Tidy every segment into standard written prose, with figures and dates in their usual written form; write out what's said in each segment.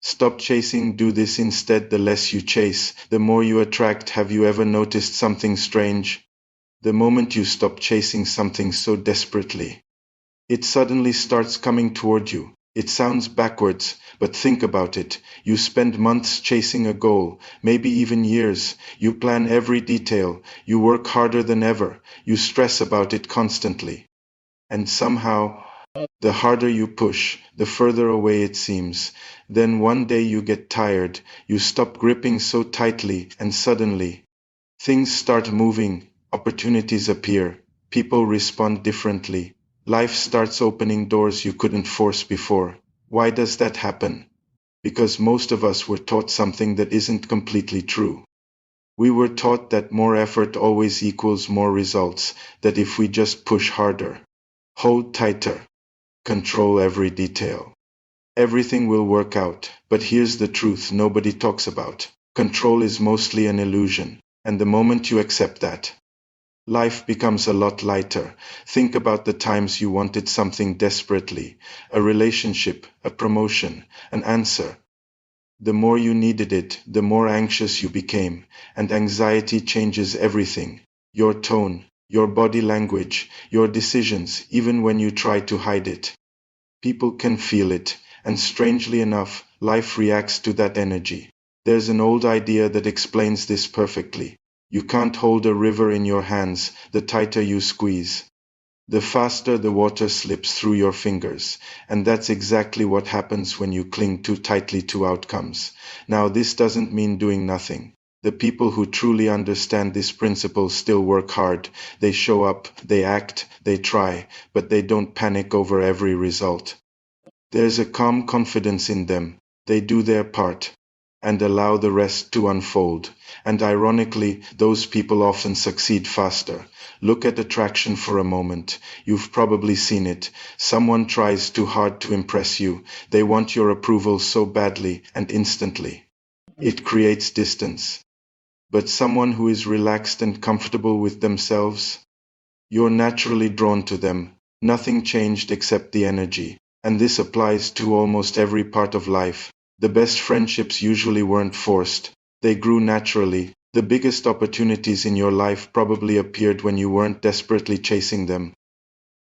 Stop chasing, do this instead. The less you chase, the more you attract. Have you ever noticed something strange? The moment you stop chasing something so desperately, it suddenly starts coming toward you. It sounds backwards, but think about it. You spend months chasing a goal, maybe even years. You plan every detail. You work harder than ever. You stress about it constantly. And somehow, the harder you push, the further away it seems. Then one day you get tired. You stop gripping so tightly, and suddenly, things start moving. Opportunities appear. People respond differently. Life starts opening doors you couldn't force before. Why does that happen? Because most of us were taught something that isn't completely true. We were taught that more effort always equals more results, that if we just push harder, hold tighter, control every detail, everything will work out. But here's the truth nobody talks about. Control is mostly an illusion, and the moment you accept that, life becomes a lot lighter. Think about the times you wanted something desperately, a relationship, a promotion, an answer. The more you needed it, the more anxious you became, and anxiety changes everything. Your tone, your body language, your decisions, even when you try to hide it. People can feel it, and strangely enough, life reacts to that energy. There's an old idea that explains this perfectly. You can't hold a river in your hands. The tighter you squeeze, the faster the water slips through your fingers. And that's exactly what happens when you cling too tightly to outcomes. Now, this doesn't mean doing nothing. The people who truly understand this principle still work hard. They show up, they act, they try, but they don't panic over every result. There's a calm confidence in them. They do their part and allow the rest to unfold. And ironically, those people often succeed faster. Look at attraction for a moment. You've probably seen it. Someone tries too hard to impress you. They want your approval so badly, and instantly, it creates distance. But someone who is relaxed and comfortable with themselves, you're naturally drawn to them. Nothing changed except the energy. And this applies to almost every part of life. The best friendships usually weren't forced. They grew naturally. The biggest opportunities in your life probably appeared when you weren't desperately chasing them.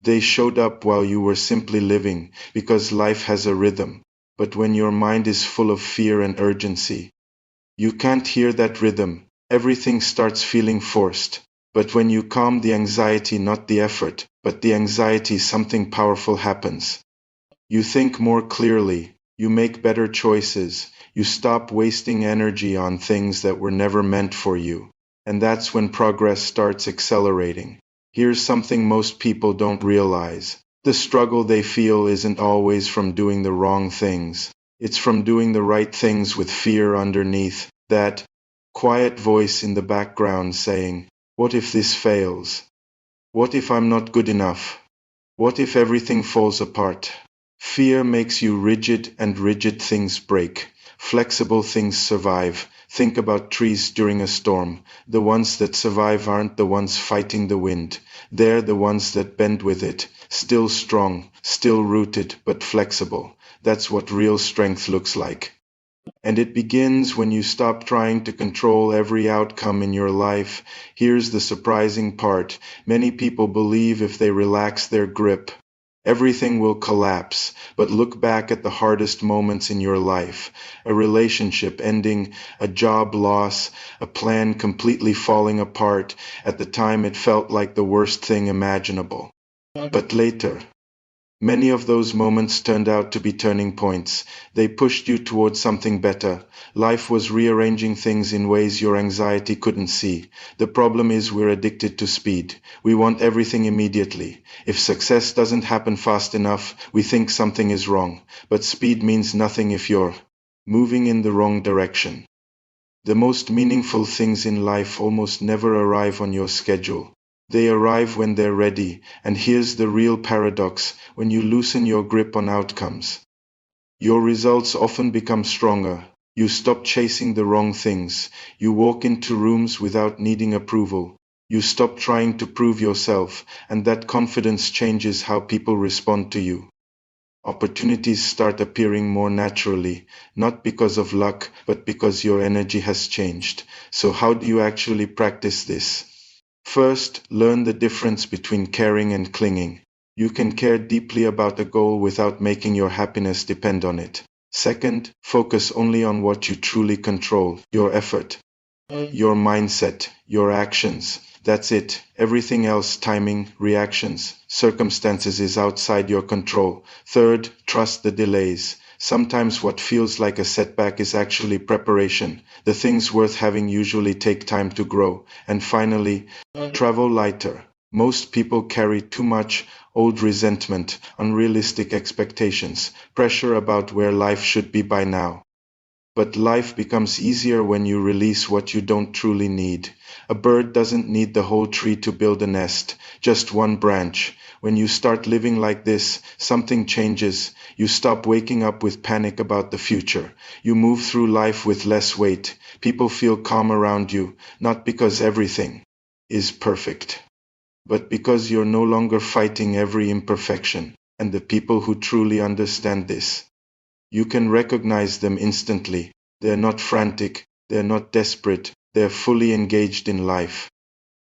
They showed up while you were simply living, because life has a rhythm. But when your mind is full of fear and urgency, you can't hear that rhythm. Everything starts feeling forced. But when you calm the anxiety, not the effort, but the anxiety, something powerful happens. You think more clearly. You make better choices. You stop wasting energy on things that were never meant for you. And that's when progress starts accelerating. Here's something most people don't realize. The struggle they feel isn't always from doing the wrong things. It's from doing the right things with fear underneath. That quiet voice in the background saying, "What if this fails? What if I'm not good enough? What if everything falls apart?" Fear makes you rigid, and rigid things break. Flexible things survive. Think about trees during a storm. The ones that survive aren't the ones fighting the wind. They're the ones that bend with it. Still strong, still rooted, but flexible. That's what real strength looks like. And it begins when you stop trying to control every outcome in your life. Here's the surprising part. Many people believe if they relax their grip, everything will collapse. But look back at the hardest moments in your life. A relationship ending, a job loss, a plan completely falling apart. At the time it felt like the worst thing imaginable. But later, many of those moments turned out to be turning points. They pushed you towards something better. Life was rearranging things in ways your anxiety couldn't see. The problem is we're addicted to speed. We want everything immediately. If success doesn't happen fast enough, we think something is wrong. But speed means nothing if you're moving in the wrong direction. The most meaningful things in life almost never arrive on your schedule. They arrive when they're ready, and here's the real paradox: when you loosen your grip on outcomes, your results often become stronger. You stop chasing the wrong things. You walk into rooms without needing approval. You stop trying to prove yourself, and that confidence changes how people respond to you. Opportunities start appearing more naturally, not because of luck, but because your energy has changed. So, how do you actually practice this? First, learn the difference between caring and clinging. You can care deeply about a goal without making your happiness depend on it. Second, focus only on what you truly control, your effort, your mindset, your actions. That's it. Everything else, timing, reactions, circumstances, is outside your control. Third, trust the delays. Sometimes what feels like a setback is actually preparation. The things worth having usually take time to grow. And finally, travel lighter. Most people carry too much old resentment, unrealistic expectations, pressure about where life should be by now. But life becomes easier when you release what you don't truly need. A bird doesn't need the whole tree to build a nest, just one branch. When you start living like this, something changes. You stop waking up with panic about the future. You move through life with less weight. People feel calm around you, not because everything is perfect, but because you're no longer fighting every imperfection. And the people who truly understand this, you can recognize them instantly. They're not frantic, they're not desperate, they're fully engaged in life,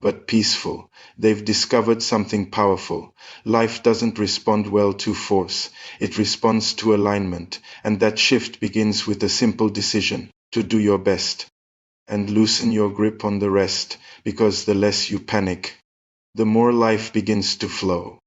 but peaceful. They've discovered something powerful. Life doesn't respond well to force, it responds to alignment, and that shift begins with a simple decision to do your best and loosen your grip on the rest, because the less you panic, the more life begins to flow.